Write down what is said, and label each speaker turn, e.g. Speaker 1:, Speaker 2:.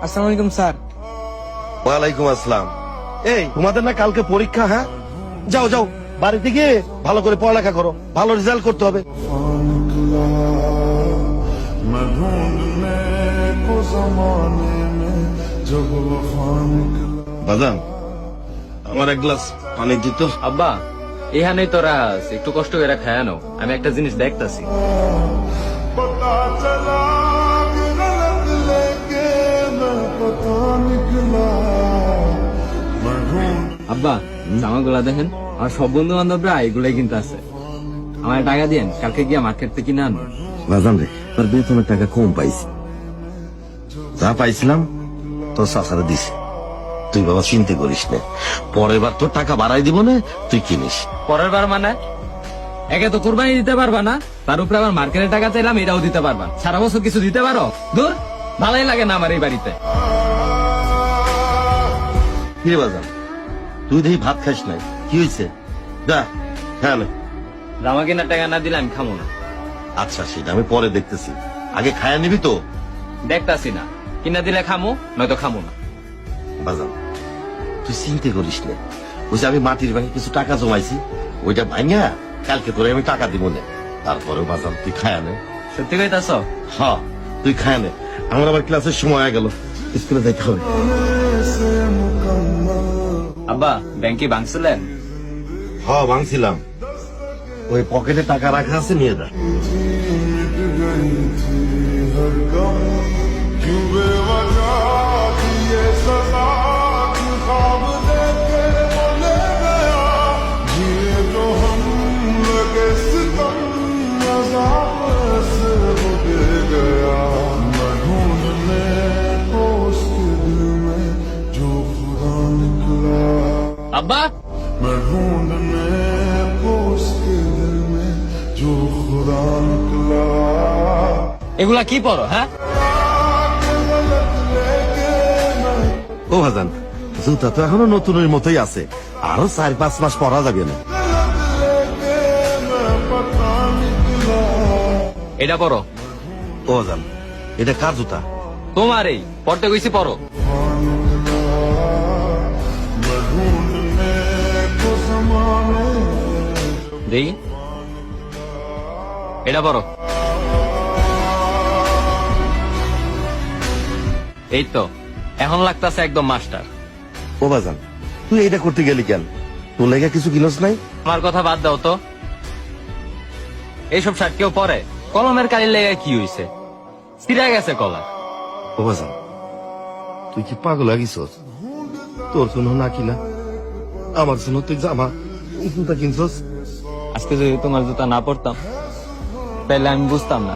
Speaker 1: আসসালামু আলাইকুম স্যার।
Speaker 2: ওয়ালাইকুম আসসালাম। এই তোমাদের না কালকে পরীক্ষা? হ্যাঁ, যাও যাও বাড়িতে গিয়ে ভালো করে পড়ালেখা করো, ভালো রেজাল্ট করতে হবে। বাজান, আমার এক গ্লাস পানি দিত।
Speaker 3: আব্বা এখানেই তো রাস, একটু কষ্ট করে খায়ানো, আমি একটা জিনিস দেখতাছি। আব্বা জামাগুলা দেখেন, আর সব বন্ধু বান্ধবরা এগুলাই কিনতে আছে। আমার টাকা দিয়েন, কালকে গিয়ে মার্কেট থেকে কিনে আনবো।
Speaker 2: বাজান রে, তোর বেতনের টাকা কম পাইছি, যা পাইছিলাম তোর চাচারে দিছি। তুই বাবা চিন্তা করিস না, পরের বার তোর টাকা বাড়াই দিব না, তুই কিনিস।
Speaker 3: পরের বার মানে একে তো কোরবানি দিতে পারবা না, তার উপরে আবার মার্কেটের টাকা চাইলাম, এটাও দিতে পারবা। সারা বছর কিছু দিতে পারো? দূর, ভালোই লাগে না আমার এই বাড়িতে।
Speaker 2: কি রে বাজান, তুই দেখি ভাত খাইস নাই, কি হয়েছে? যা হ্যাঁ।
Speaker 3: জামা কেনার টাকা না দিলে আমি খামো না।
Speaker 2: আচ্ছা সেটা আমি পরে দেখতেছি, আগে খায়া নিবি তো?
Speaker 3: দেখতাছি না, কিনা দিলে খামো, নয়তো খামো না।
Speaker 2: বাজান তুই চিন্তা করিস না, ওই যে আমি মাটির ব্যাংকে কিছু টাকা জমাইছি, ওইটা ভাঙা কালকে তোরে আমি টাকা দিব না। তারপরেও বাজান তুই খায়া নে।
Speaker 3: সত্যি কইতাছ?
Speaker 2: হ্যাঁ তুই খায়া নে, আমার আবার ক্লাসের সময় হয়ে গেল, স্কুলে যাইতে হবে।
Speaker 3: আব্বা ব্যাংকে ভাঙছিলেন?
Speaker 2: হ্যাঁ ভাঙছিলাম, ওই পকেটে টাকা রাখা আছে, নিয়ে যা।
Speaker 3: আব্বা এগুলা কি পড়ো? হ্যাঁ
Speaker 2: ও ভাজান, জুতা তো এখনো নতুনের মতোই আছে, আরো 4-5 মাস পরা যাবে না।
Speaker 3: এটা পড়ো।
Speaker 2: ও ভাজান, এটা কার জুতা?
Speaker 3: তোমার এই পড়তে কইছি পড়ো। দেই এটা পড়ো। এই তো এখন লাগতাছে একদম মাস্টার।
Speaker 2: ও ভাজান, তুই এইটা করতে গেলি কেন? তোর লেগে কিছু কিনস নাই?
Speaker 3: আমার কথা বাদ দাও তো, এইসব শার্ট কেউ পরে? কলমের কালির লেগে কি হইছে? ছিঁড়ে গেছে কলা।
Speaker 2: ও ভাজান, তুই কি পাগল লাগিস? তোর জন্য না কিনা আমার জন্য তুই জামা জুতা কিনছস?
Speaker 3: আজকে যদি তোমার জুতা না পড়তাম তাহলে আমি বুঝতাম না।